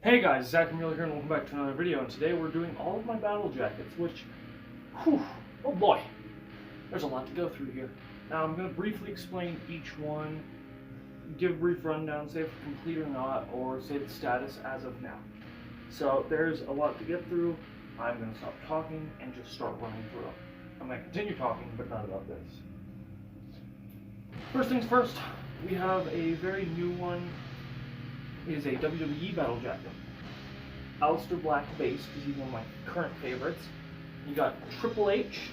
Hey guys, Zach and Mueller here, and welcome back to another video. And today we're doing all of my battle jackets, which, whew, oh boy, there's a lot to go through here. Now I'm going to briefly explain each one, give a brief rundown, say if it's complete or not, or say the status as of now. So there's a lot to get through. I'm going to stop talking and just start running through them. I'm going to continue talking, but not about this. First things first, we have a very new one. Is a WWE battle jacket. Aleister Black base, because he's one of my current favorites. You got Triple H,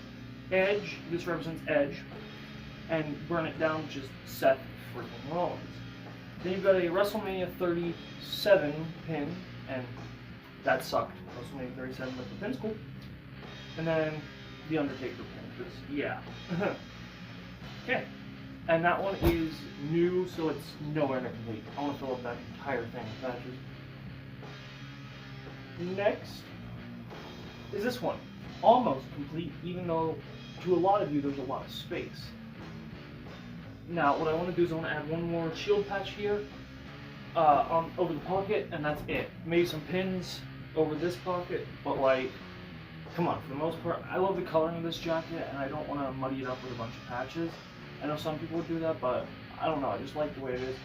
Edge, this represents Edge, and Burn It Down, which is Seth freaking Rollins. Then you've got a WrestleMania 37 pin, and that sucked. WrestleMania 37, but the pin's cool. And then the Undertaker pin, because yeah. Okay. And that one is new, so it's nowhere near complete. I want to fill up that entire thing with patches. Next is this one. Almost complete, even though to a lot of you there's a lot of space. Now, what I want to do is I want to add one more shield patch here over the pocket, and that's it. Maybe some pins over this pocket, but like, come on, for the most part, I love the coloring of this jacket, and I don't want to muddy it up with a bunch of patches. I know some people would do that, but I don't know. I just like the way it is.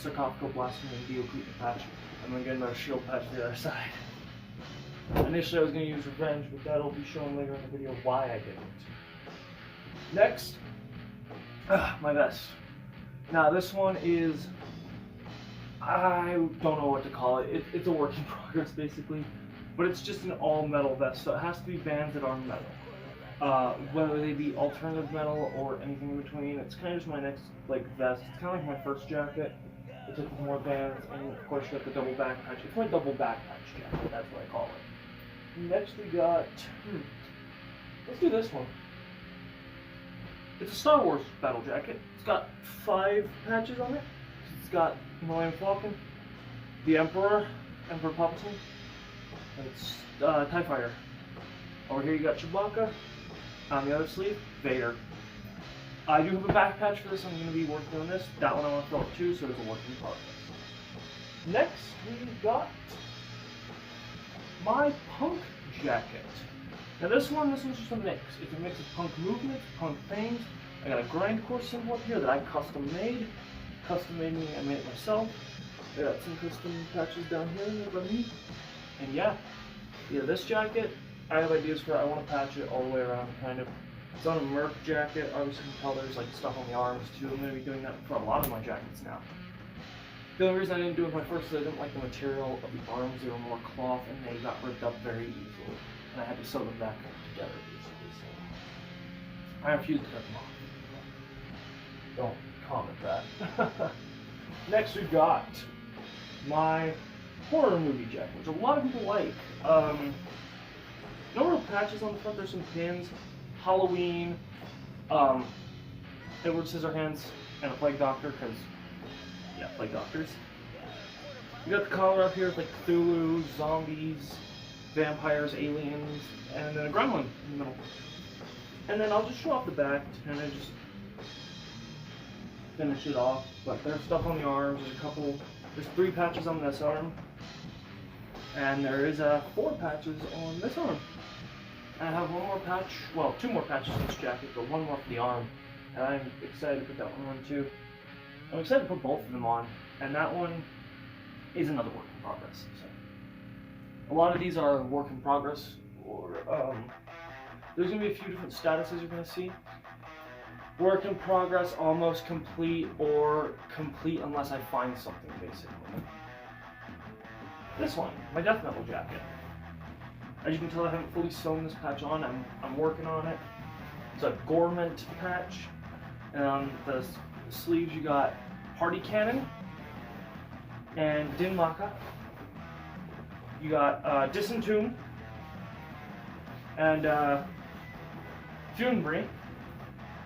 Sarcophago Blasphemy and Dio Cretan patch. I'm going to get another shield patch to the other side. Initially, I was going to use Revenge, but that'll be shown later in the video why I didn't. Next, my vest. Now, this one is, I don't know what to call it. It's a work in progress, basically. But it's just an all-metal vest, so it has to be bands that are metal. Whether they be alternative metal or anything in between. It's kind of just my next vest. It's kind of like my first jacket. It took more bands, and of course you got the double back patch. It's my double back patch jacket, that's what I call it. Next we got, let's do this one. It's a Star Wars battle jacket. It's got 5 patches on it. It's got Millennium Falcon, the Emperor Palpatine, and it's TIE Fighter. Over here you got Chewbacca. On the other sleeve, Vader. I do have a back patch for this. I'm going to be working on this. That one I want to fill up too, so it's a work in progress. Next, we've got my Punk jacket. Now this one's just a mix. It's a mix of Punk movements, Punk themes. I got a grindcore symbol up here that I custom made. Custom made meaning I made it myself. I got some custom patches down here by me. And yeah, this jacket, I have ideas for it. I want to patch it all the way around, kind of. It's on a Merc jacket. Obviously, you can tell there's stuff on the arms too. I'm going to be doing that for a lot of my jackets now. The only reason I didn't do it with my first is I didn't like the material of the arms. They were more cloth and they got ripped up very easily. And I had to sew them back together, basically. So I refuse to cut them off. Don't comment that. Next, we've got my horror movie jacket, which a lot of people like. No real patches on the front, there's some pins, Halloween, Edward Scissorhands, and a Plague Doctor, because, yeah, Plague Doctors. You got the collar up here with Cthulhu, zombies, vampires, aliens, and then a gremlin in the middle. And then I'll just show off the back to kind of just finish it off, but there's stuff on the arms, there's 3 patches on this arm, and there is 4 patches on this arm. I have one more patch, well, 2 more patches on this jacket, but 1 more for the arm, and I'm excited to put that one on too. I'm excited to put both of them on, and that one is another work in progress. So, a lot of these are work in progress, or there's going to be a few different statuses you're going to see. Work in progress, almost complete, or complete unless I find something, basically. This one, my death metal jacket. As you can tell, I haven't fully sewn this patch on. I'm working on it. It's a Gorment patch. And on the sleeves, you got Party Cannon and Din Maka. You got Disentomb and Funebree.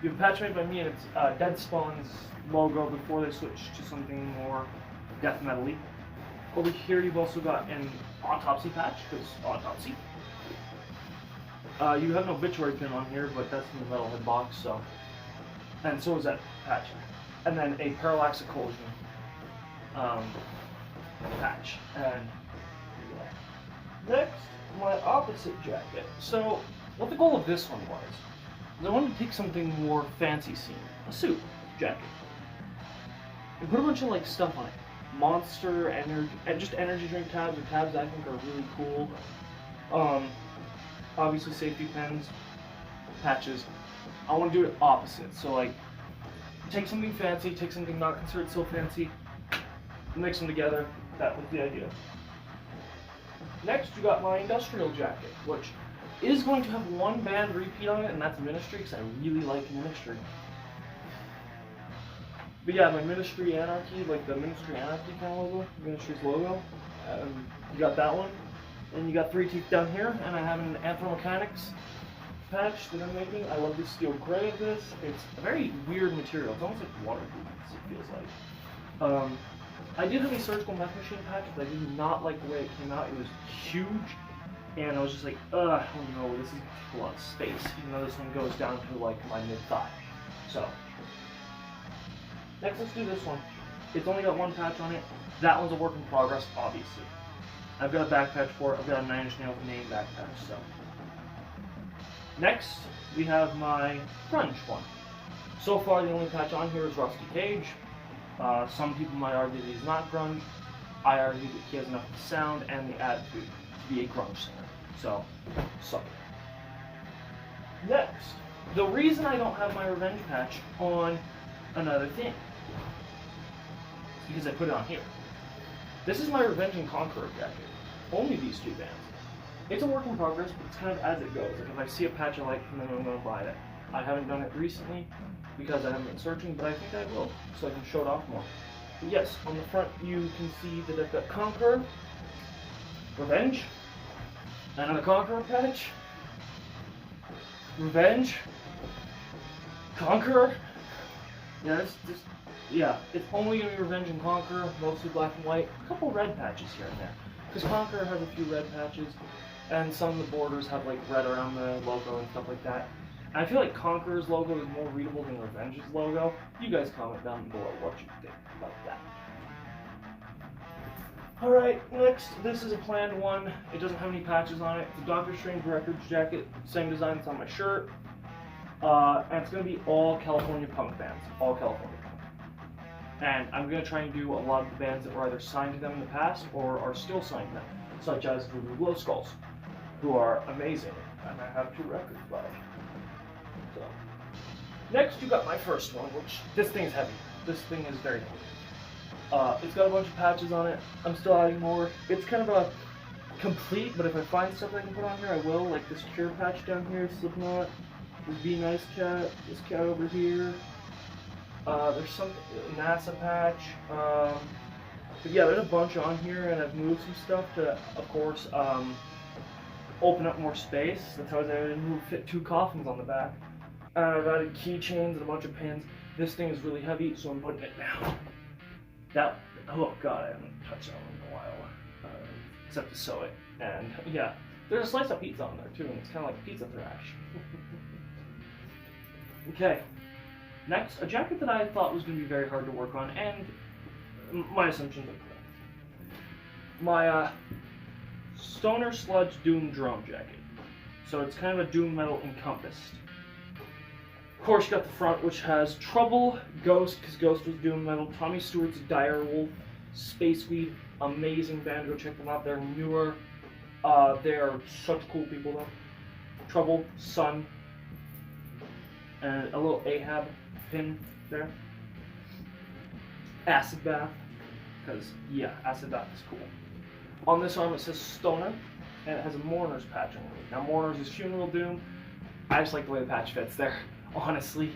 You have a patch made by me, and it's Dead Spawn's logo before they switched to something more death metal-y. Over here, you've also got an Autopsy patch, because Autopsy. You have an Obituary pin on here, but that's in the Metalhead box, so. And so is that patch. And then a Parallax Occlusion patch. And Next, my opposite jacket. So, what the goal of this one was, I wanted to take something more fancy scene, a suit jacket, and put a bunch of like stuff on it. Monster energy, and just energy drink tabs or tabs that I think are really cool. Obviously safety pins, patches. I want to do it opposite. So like, take something fancy, take something not considered so fancy, mix them together. That was the idea. Next, you got my industrial jacket, which is going to have one band repeat on it, and that's Ministry, because I really like Ministry. But yeah, my Ministry Anarchy, like the Ministry Anarchy kind of logo, Ministry's logo, you got that one. And you got 3 teeth down here, and I have an Anthro-Mechanics patch that I'm making. I love the steel gray of this. It's a very weird material. It's almost like waterproof, it feels like. I did have a surgical meth machine patch, but I did not like the way it came out. It was huge, and I was just like, ugh, oh no, this is a lot of space, even though this one goes down to like my mid-thigh. So, next let's do this one. It's only got 1 patch on it. That one's a work in progress, obviously. I've got a back patch for it. I've got a 9 Inch Nails name back patch, so. Next, we have my grunge one. So far, the only patch on here is Rusty Cage. Some people might argue that he's not grunge. I argue that he has enough of the sound and the attitude to be a grunge singer. So, suck it. Next, the reason I don't have my revenge patch on another thing is because I put it on here. This is my Revenge and Conqueror jacket. Only these 2 bands. It's a work in progress, but it's kind of as it goes. Like if I see a patch I like, then I'm going to buy it. I haven't done it recently because I haven't been searching, but I think I will, so I can show it off more. But yes, on the front you can see that I've got Conqueror, Revenge, another Conqueror patch, Revenge, Conqueror. Yeah, it's only going to be Revenge and Conqueror, mostly black and white. A couple red patches here and there. Because Conqueror has a few red patches, and some of the borders have like red around the logo and stuff like that. And I feel like Conqueror's logo is more readable than Revenge's logo. You guys comment down below what you think about that. Alright, next, this is a planned one. It doesn't have any patches on it. It's a Doctor Strange Records jacket, same design that's on my shirt. And it's going to be all California punk bands. All California punk. And I'm going to try and do a lot of the bands that were either signed to them in the past or are still signed to them, such as Voodoo Glow Skulls, who are amazing, and I have 2 records by them. So. Next, you got my first one, which, this thing is heavy. This thing is very heavy. It's got a bunch of patches on it. I'm still adding more. It's kind of a complete, but if I find stuff I can put on here, I will, like this Cure patch down here, Slipknot, this Be Nice cat, this cat over here. There's some NASA patch, but yeah, there's a bunch on here, and I've moved some stuff to, of course, open up more space. That's how I was able to fit 2 coffins on the back. I've added keychains and a bunch of pins. This thing is really heavy, so I'm putting it down. Oh god, I haven't touched that one in a while, except to sew it. And yeah, there's a slice of pizza on there too, and it's kind of like pizza thrash. Okay. Next, a jacket that I thought was going to be very hard to work on, and my assumptions are correct. My Stoner Sludge Doom Drone jacket. So it's kind of a doom metal encompassed. Of course, you got the front, which has Trouble, Ghost, because Ghost was doom metal, Tommy Stewart's Dire Wolf, Spaceweed, amazing band. Go check them out. They're newer. They are such cool people, though. Trouble, Sun, and a little Ahab pin there. Acid Bath, because yeah, Acid Bath is cool. On this arm it says Stoner, and it has a Mourner's patch on it. Now Mourner's is Funeral Doom. I just like the way the patch fits there, honestly.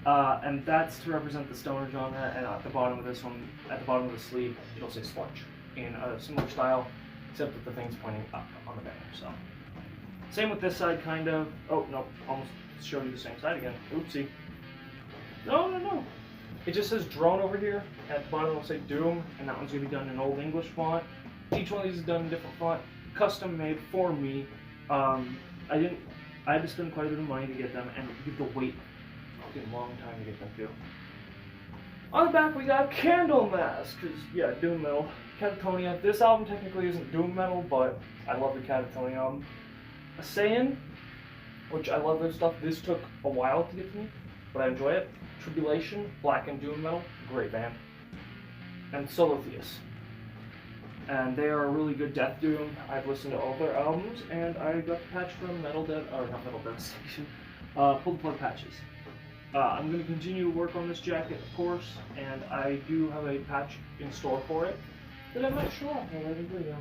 And that's to represent the stoner genre, and at the bottom of this one, at the bottom of the sleeve, it'll say Sludge in a similar style, except that the thing's pointing up on the banner, so. Same with this side, kind of. Oh, no, almost showed you the same side again. Oopsie. No. It just says Drone over here. At the bottom it'll say Doom, and that one's going to be done in Old English font. Each one of these is done in a different font, custom made for me. I had to spend quite a bit of money to get them, and you have to wait a long time to get them too. On the back we got Candlemass, because, yeah, doom metal. Catatonia. This album technically isn't doom metal, but I love the Catatonia album. Asayan, which I love their stuff. This took a while to get to me, but I enjoy it. Tribulation, black and doom metal, great band. And Solotheus. And they are a really good death doom. I've listened to all their albums, and I got the patch from Metal Dead, or not Metal Devastation, Pull the Plug patches. I'm going to continue to work on this jacket, of course, and I do have a patch in store for it that I might show off in a later video.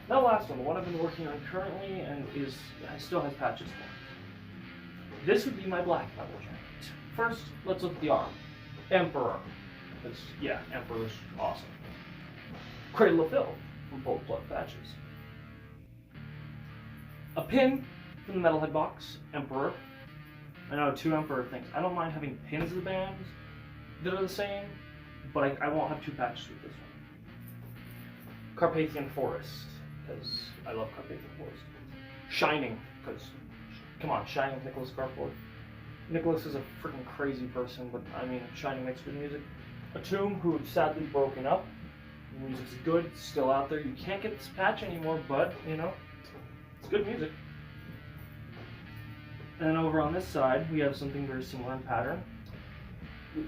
That last one, the one I've been working on currently, and still has patches for it. This would be my black metal jacket. First, let's look at the arm. Emperor. Because, yeah, Emperor's awesome. Cradle of Filth from Pull the Plug patches. A pin from the Metalhead box, Emperor. I know, 2 Emperor things. I don't mind having pins of the bands that are the same, but I won't have 2 patches with this one. Carpathian Forest, because I love Carpathian Forest. Shining, because, come on, Shining with Nicholas Carford. Nicholas is a freaking crazy person, but I mean, Shining makes good music. A Tomb, who have sadly broken up. The music's good, it's still out there. You can't get this patch anymore, but, you know, it's good music. And then over on this side, we have something very similar in pattern.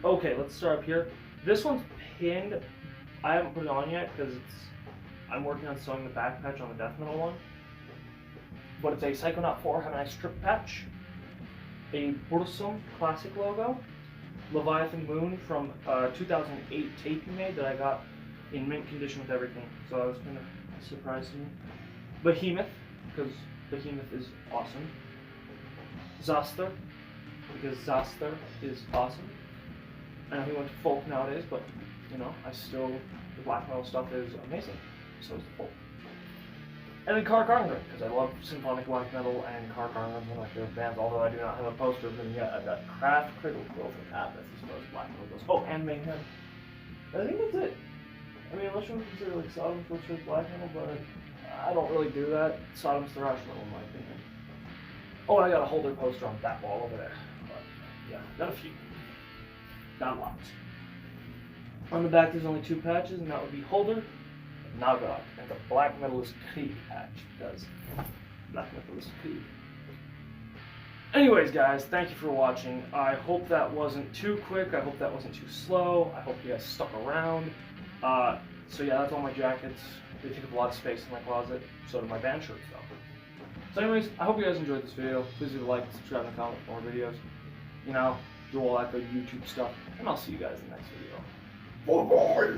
Okay, let's start up here. This one's pinned. I haven't put it on yet because I'm working on sewing the back patch on the death metal one. But it's a Psychonaut 4 Have a Nice Trip patch. A Burzum classic logo. Leviathan Moon from 2008 tape you made that I got in mint condition with everything. So that was kind of a surprise to me. Behemoth, because Behemoth is awesome. Zoster, because Zoster is awesome. I know he went to folk nowadays, but, you know, the black metal stuff is amazing. So is the folk. And then Kark Arngren, because I love symphonic black metal, and Kark Arngren's one of my favorite bands, although I do not have a poster of them yet. I've got Craft, Cradle of Filth, and Abbott as far as black metal goes. Oh, and Mayhem. I think that's it. I mean, unless you want to consider like Sodom for sure black metal, but I don't really do that. Sodom's thrash metal, in my opinion. Oh, and I got a holder poster on that wall over there. But, yeah, got a few. Not lots. On the back, there's only 2 patches, and that would be Holder, Nagod, and the Black Metalist Krieg patch, because Black Metalist Krieg. Anyways, guys, thank you for watching. I hope that wasn't too quick. I hope that wasn't too slow. I hope you guys stuck around. So yeah, that's all my jackets. They take up a lot of space in my closet. So do my band shirts, though. So anyways, I hope you guys enjoyed this video. Please leave a like, subscribe, and comment for more videos. You know, do all that good YouTube stuff. And I'll see you guys in the next video. Bye-bye!